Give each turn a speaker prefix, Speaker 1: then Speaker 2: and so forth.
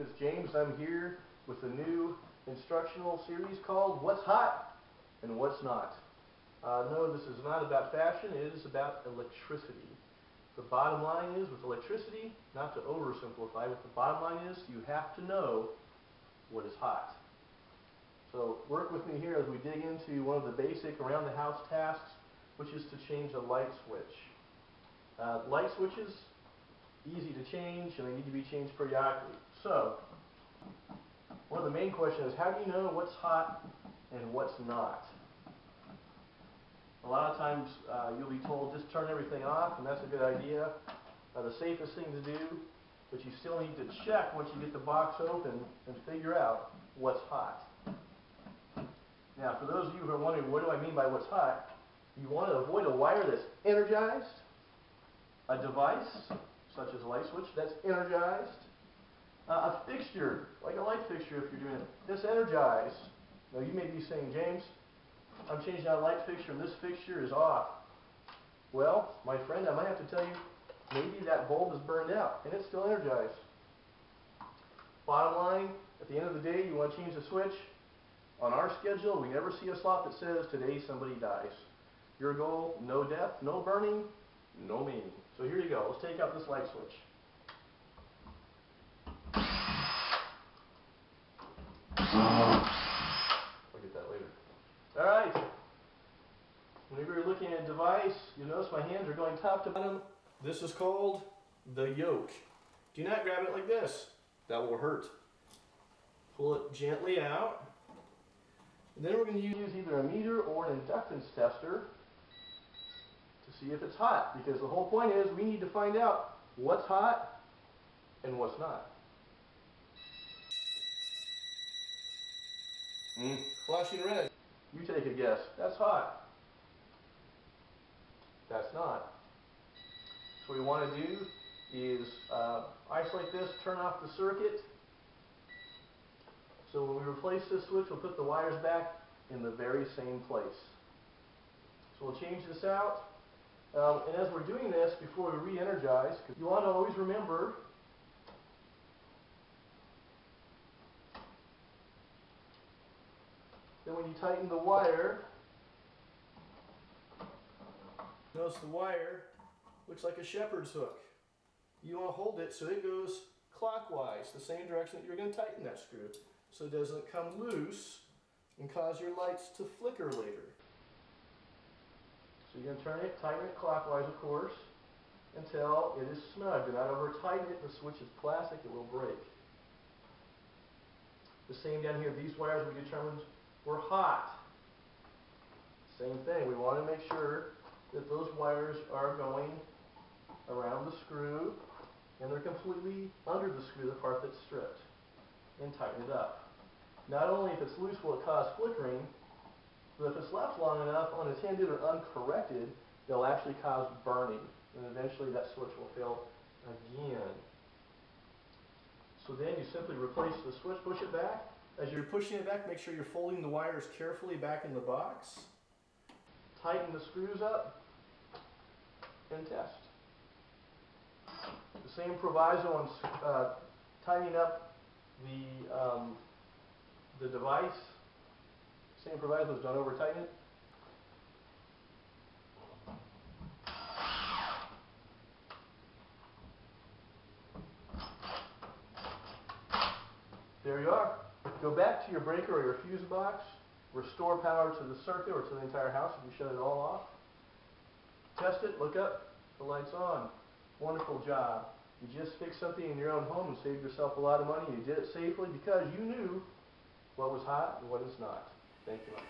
Speaker 1: is James. I'm here with a new instructional series called What's Hot and What's Not. No, this is not about fashion, it is about electricity. The bottom line is, with electricity, not to oversimplify, but the bottom line is you have to know what is hot. So work with me here as we dig into one of the basic around the house tasks, which is to change a light switch. Light switches, easy to change, and they need to be changed periodically. So, one of the main questions is, how do you know what's hot and what's not? A lot of times you'll be told just turn everything off, and that's a good idea. The safest thing to do, but you still need to check once you get the box open and figure out what's hot. Now, for those of you who are wondering, what do I mean by what's hot? You want to avoid a wire that's energized, a device, such as a light switch, that's energized, a fixture, like a light fixture if you're doing it, that's energized. Now you may be saying, James, I'm changing out a light fixture and this fixture is off. Well, my friend, I might have to tell you, maybe that bulb is burned out and it's still energized. Bottom line, at the end of the day, you want to change the switch. On our schedule, we never see a slot that says, today somebody dies. Your goal, no death, no burning, no meaning. So here you go. Let's take out this light switch. I'll get that later. Alright. Whenever you're looking at a device, you'll notice my hands are going top to bottom. This is called the yoke. Do not grab it like this. That will hurt. Pull it gently out. And then we're going to use either a meter or an inductance tester to see if it's hot, because the whole point is we need to find out what's hot and what's not. Flashing red. You take a guess. That's hot. That's not. So what we want to do is isolate this, turn off the circuit. So when we replace this switch, we'll put the wires back in the very same place. So we'll change this out. And as we're doing this, before we re-energize, you want to always remember that when you tighten the wire, notice the wire looks like a shepherd's hook. You want to hold it so it goes clockwise, the same direction that you're going to tighten that screw, so it doesn't come loose and cause your lights to flicker later. So you're going to turn it, tighten it clockwise, of course, until it is snug. Do not over tighten it. The switch is plastic, it will break. The same down here, these wires we determined were hot. Same thing, we want to make sure that those wires are going around the screw and they're completely under the screw, the part that's stripped, and tighten it up. Not only if it's loose will it cause flickering, but if it's left long enough unattended or uncorrected, they'll actually cause burning, and eventually that switch will fail again. So then you simply replace the switch, push it back. As you're pushing it back, make sure you're folding the wires carefully back in the box. Tighten the screws up and test. The same proviso on tightening up the device. Same proviso is don't over tighten it. There you are. Go back to your breaker or your fuse box. Restore power to the circuit or to the entire house if you shut it all off. Test it, look up, the light's on. Wonderful job. You just fixed something in your own home and saved yourself a lot of money. You did it safely because you knew what was hot and what is not. Thank you much.